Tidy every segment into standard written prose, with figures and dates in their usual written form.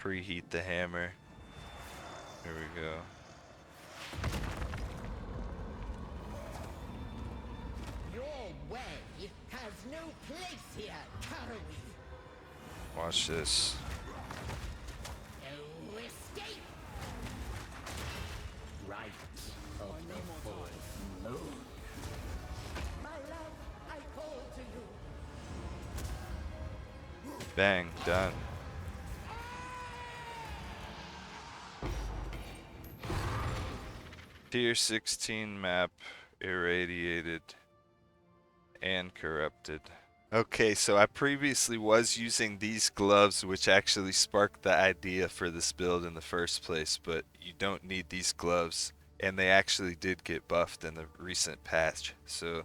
Preheat the hammer. Here we go. Your way has no place here, Curry. Watch this. No escape. Right of the full moon. My love, I call to you. Bang, done. Tier 16 map, irradiated and corrupted. Okay, so I previously was using these gloves, which actually sparked the idea for this build in the first place, but you don't need these gloves, and they actually did get buffed in the recent patch, so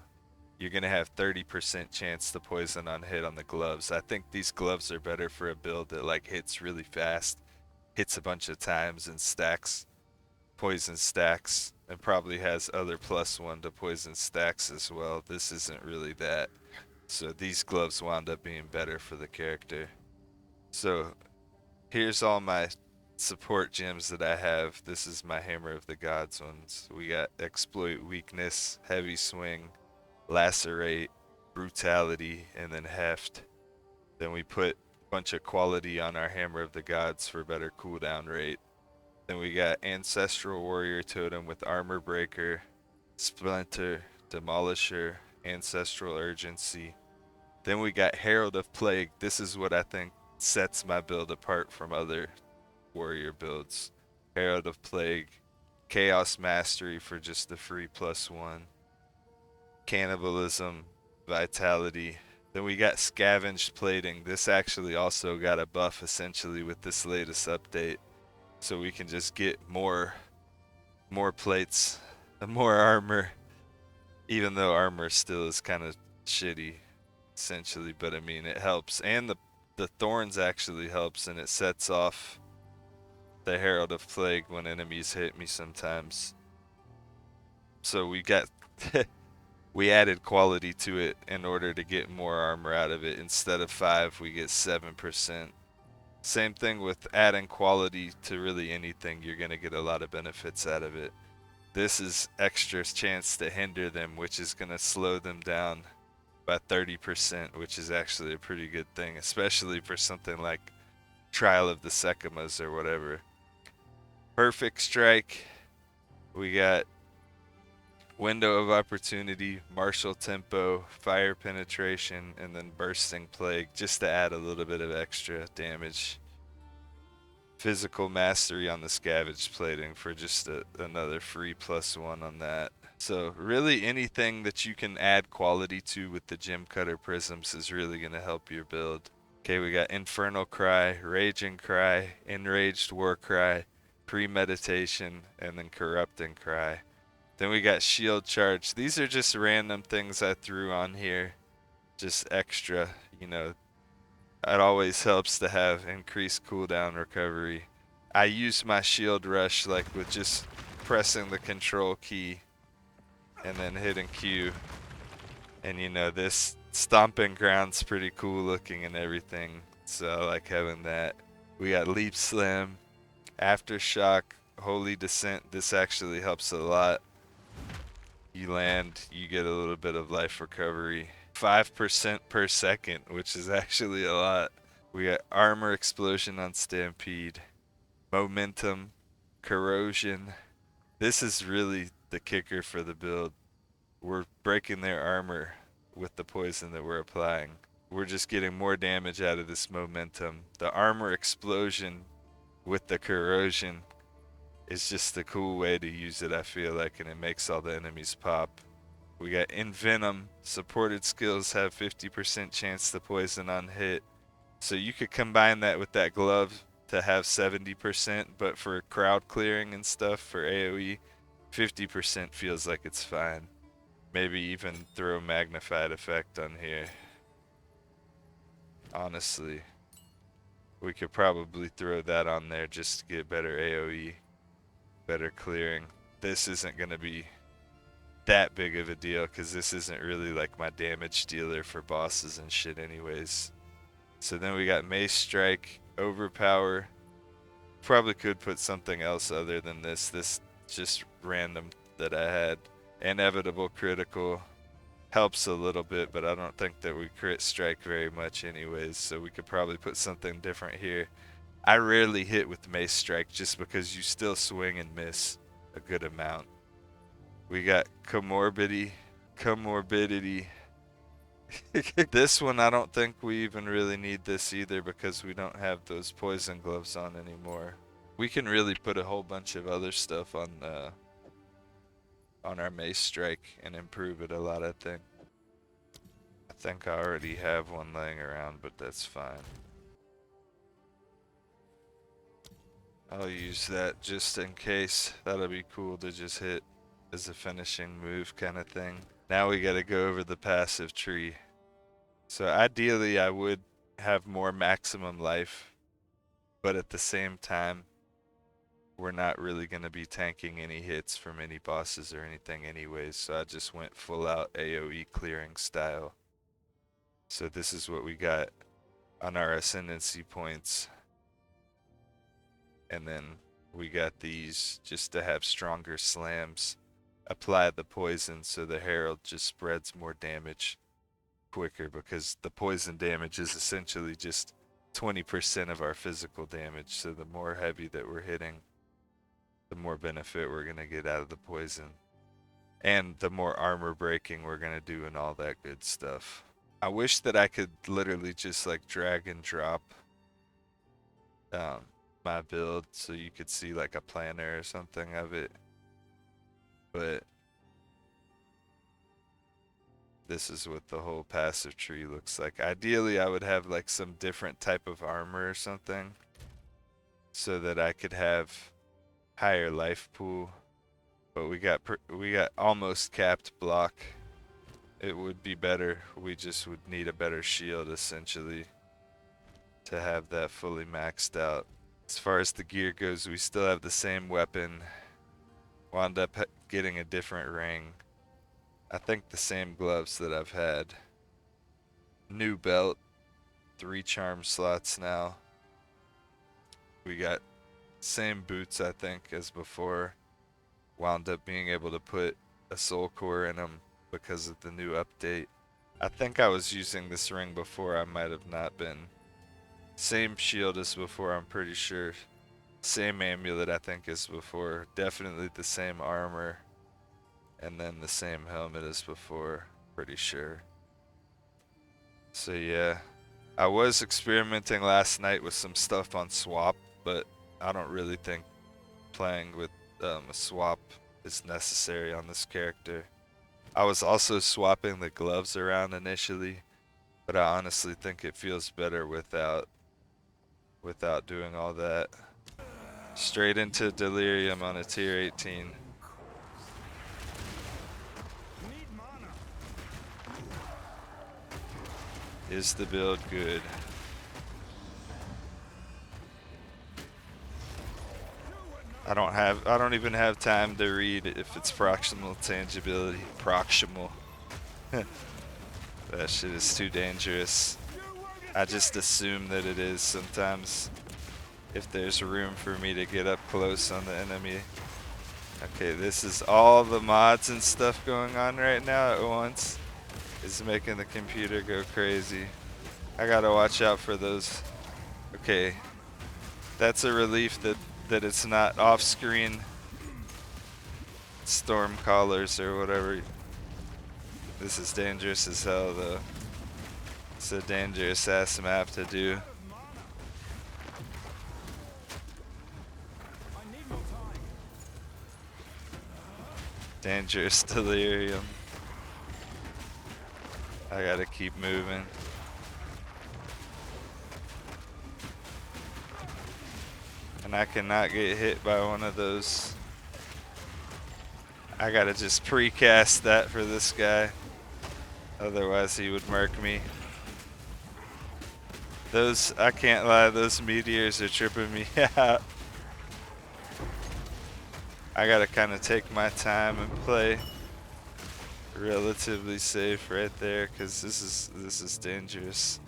you're gonna have 30% chance to poison on hit on the gloves. I think these gloves are better for a build that like hits really fast, hits a bunch of times and stacks, poison stacks, and probably has other +1 to poison stacks as well. This isn't really that. So these gloves wound up being better for the character. So here's all my support gems that I have. This is my Hammer of the Gods ones. We got Exploit Weakness, Heavy Swing, Lacerate, Brutality, and then Heft. Then we put a bunch of quality on our Hammer of the Gods for better cooldown rate. Then we got Ancestral Warrior Totem with Armor Breaker, Splinter, Demolisher, Ancestral Urgency. Then we got Herald of Plague. This is what I think sets my build apart from other warrior builds. Herald of Plague, Chaos Mastery for just the free +1, Cannibalism, Vitality. Then we got Scavenged Plating. This actually also got a buff essentially with this latest update. So we can just get more plates, more armor, even though armor still is kind of shitty, essentially. But I mean, it helps, and the thorns actually helps, and it sets off the Herald of Plague when enemies hit me sometimes. So we got we added quality to it in order to get more armor out of it. Instead of 5, we get 7%. Same thing with adding quality to really anything, you're going to get a lot of benefits out of it. This is extra chance to hinder them, which is going to slow them down by 30%, which is actually a pretty good thing, especially for something like Trial of the Sekimas or whatever. Perfect Strike, we got Window of Opportunity, Martial Tempo, Fire Penetration, and then Bursting Plague, just to add a little bit of extra damage. Physical Mastery on the Scavenged Plating for just another free +1 on that. So really anything that you can add quality to with the Gem Cutter Prisms is really going to help your build. Okay, we got Infernal Cry, Raging Cry, Enraged War Cry, Premeditation, and then Corrupting Cry. Then we got Shield Charge. These are just random things I threw on here. Just extra, you know. It always helps to have increased cooldown recovery. I use my Shield Rush like with just pressing the control key and then hitting Q. And you know, this Stomping Ground's pretty cool looking and everything. So I like having that. We got Leap Slam, Aftershock, Holy Descent. This actually helps a lot. You land, you get a little bit of life recovery. 5% per second, which is actually a lot. We got Armor Explosion on Stampede, Momentum, Corrosion. This is really the kicker for the build. We're breaking their armor with the poison that we're applying. We're just getting more damage out of this momentum. The Armor Explosion with the Corrosion is just a cool way to use it, I feel like, and it makes all the enemies pop. We got Envenom. Supported skills have 50% chance to poison on hit. So you could combine that with that glove to have 70%, but for crowd clearing and stuff, for AoE, 50% feels like it's fine. Maybe even throw Magnified Effect on here. Honestly, we could probably throw that on there just to get better AoE, better clearing. This isn't going to be that big of a deal because this isn't really like my damage dealer for bosses and shit anyways. So then we got Mace Strike, Overpower, Probably could put something else other than this. This just random that I had. Inevitable critical helps a little bit, but I don't think that we crit strike very much anyways, so we could probably put something different here. I rarely hit with mace strike just because you still swing and miss a good amount. We got comorbidity. This one, I don't think we even really need this either because we don't have those poison gloves on anymore. We can really put a whole bunch of other stuff on our mace strike and improve it a lot, I think. I think I already have one laying around, but that's fine. I'll use that just in case. That'll be cool to just hit as a finishing move kind of thing. Now we gotta go over the passive tree. So ideally I would have more maximum life, but at the same time, we're not really gonna be tanking any hits from any bosses or anything anyways, so I just went full out AoE clearing style. So this is what we got on our ascendancy points. And then we got these just to have stronger slams. Apply the poison so the Herald just spreads more damage quicker because the poison damage is essentially just 20% of our physical damage. So the more heavy that we're hitting, the more benefit we're going to get out of the poison. And the more armor breaking we're going to do and all that good stuff. I wish that I could literally just like drag and drop my build so you could see like a planner or something of it, but this is what the whole passive tree looks like. Ideally I would have like some different type of armor or something so that I could have higher life pool, but we got almost capped block. It would be better, we just would need a better shield essentially to have that fully maxed out. As far as the gear goes, we still have the same weapon. Wound up getting a different ring. I think the same gloves that I've had. New belt. 3 charm slots now. We got same boots I think as before. Wound up being able to put a soul core in them because of the new update. I think I was using this ring before, I might have not been. Same shield as before, I'm pretty sure. Same amulet I think as before. Definitely the same armor. And then the same helmet as before, pretty sure. So yeah. I was experimenting last night with some stuff on swap, but I don't really think playing with a swap is necessary on this character. I was also swapping the gloves around initially, but I honestly think it feels better without doing all that. Straight into delirium on a tier 18. Is the build good? I don't even have time to read if it's proximal tangibility. Proximal. That shit is too dangerous. I just assume that it is sometimes if there's room for me to get up close on the enemy. Okay, this is all the mods and stuff going on right now at once. It's making the computer go crazy. I gotta watch out for those. Okay, that's a relief that it's not off-screen storm callers or whatever. This is dangerous as hell though. It's a dangerous ass map to do. Dangerous delirium. I gotta keep moving. And I cannot get hit by one of those. I gotta just precast that for this guy. Otherwise he would murk me. Those, I can't lie, those meteors are tripping me out. I gotta kind of take my time and play relatively safe right there, cause this is dangerous.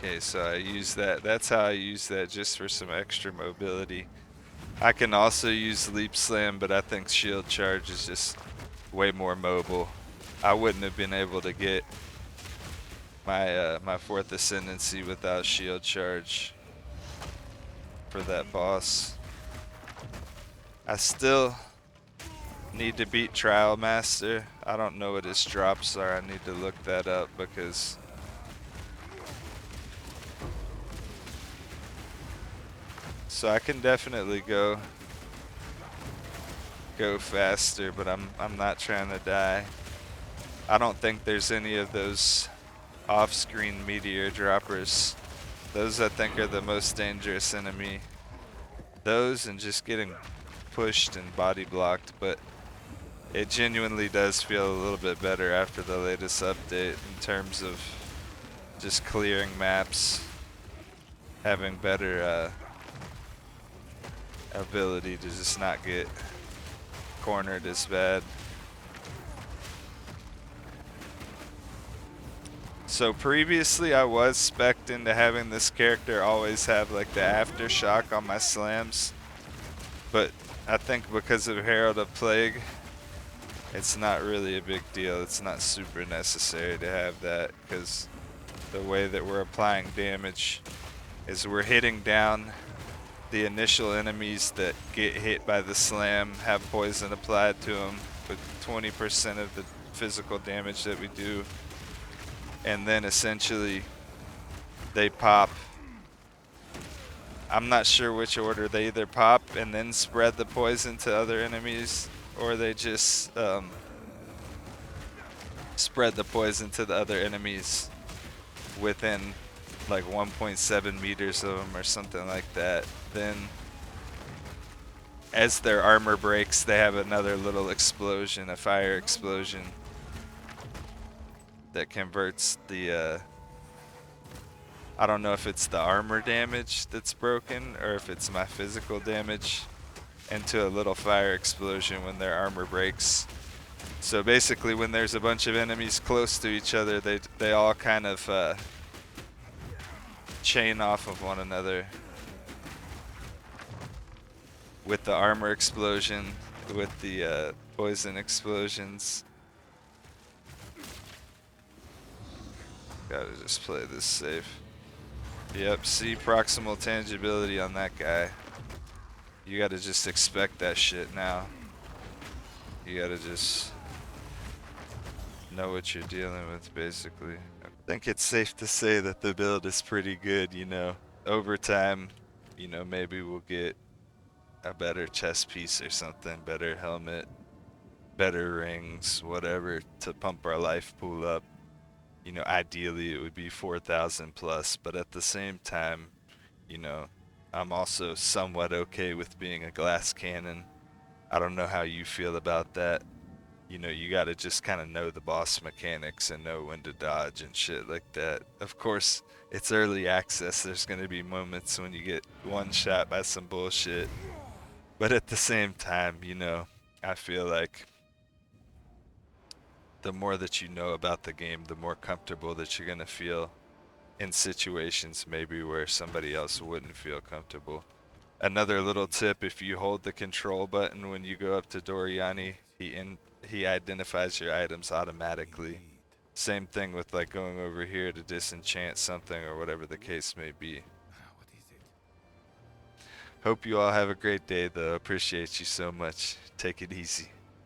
Okay, so I use that. That's how I use that, just for some extra mobility. I can also use leap slam, but I think shield charge is just way more mobile. I wouldn't have been able to get my my fourth ascendancy without shield charge for that boss. I still need to beat Trialmaster. I don't know what his drops are. I need to look that up because so I can definitely go faster, but I'm not trying to die. I don't think there's any of those off-screen meteor droppers. Those I think are the most dangerous enemy. Those and just getting pushed and body blocked, but it genuinely does feel a little bit better after the latest update in terms of just clearing maps, having better ability to just not get cornered as bad. So previously I was spec'd into having this character always have like the aftershock on my slams, but I think because of Herald of Plague, it's not really a big deal. It's not super necessary to have that, because the way that we're applying damage is we're hitting down the initial enemies that get hit by the slam, have poison applied to them with 20% of the physical damage that we do, and then essentially they pop. I'm not sure which order. They either pop and then spread the poison to other enemies, or they just spread the poison to the other enemies within like 1.7 meters of them or something like that. Then as their armor breaks, they have another little explosion, a fire explosion that converts the I don't know if it's the armor damage that's broken or if it's my physical damage into a little fire explosion when their armor breaks. So basically when there's a bunch of enemies close to each other, they all kind of chain off of one another with the armor explosion, with the poison explosions. Gotta just play this safe. Yep, see proximal tangibility on that guy. You gotta just expect that shit now. You gotta just know what you're dealing with, basically. I think it's safe to say that the build is pretty good, you know. Over time, you know, maybe we'll get a better chest piece or something, better helmet, better rings, whatever, to pump our life pool up. You know, ideally it would be 4,000 plus, but at the same time, you know, I'm also somewhat okay with being a glass cannon. I don't know how you feel about that. You know, you gotta just kind of know the boss mechanics and know when to dodge and shit like that. Of course, it's early access. There's gonna be moments when you get one shot by some bullshit. But at the same time, you know, I feel like the more that you know about the game, the more comfortable that you're gonna feel in situations maybe where somebody else wouldn't feel comfortable. Another little tip, if you hold the control button when you go up to Doriani, he identifies your items automatically. Same thing with like going over here to disenchant something or whatever the case may be. What is it? Hope you all have a great day though. Appreciate you so much. Take it easy.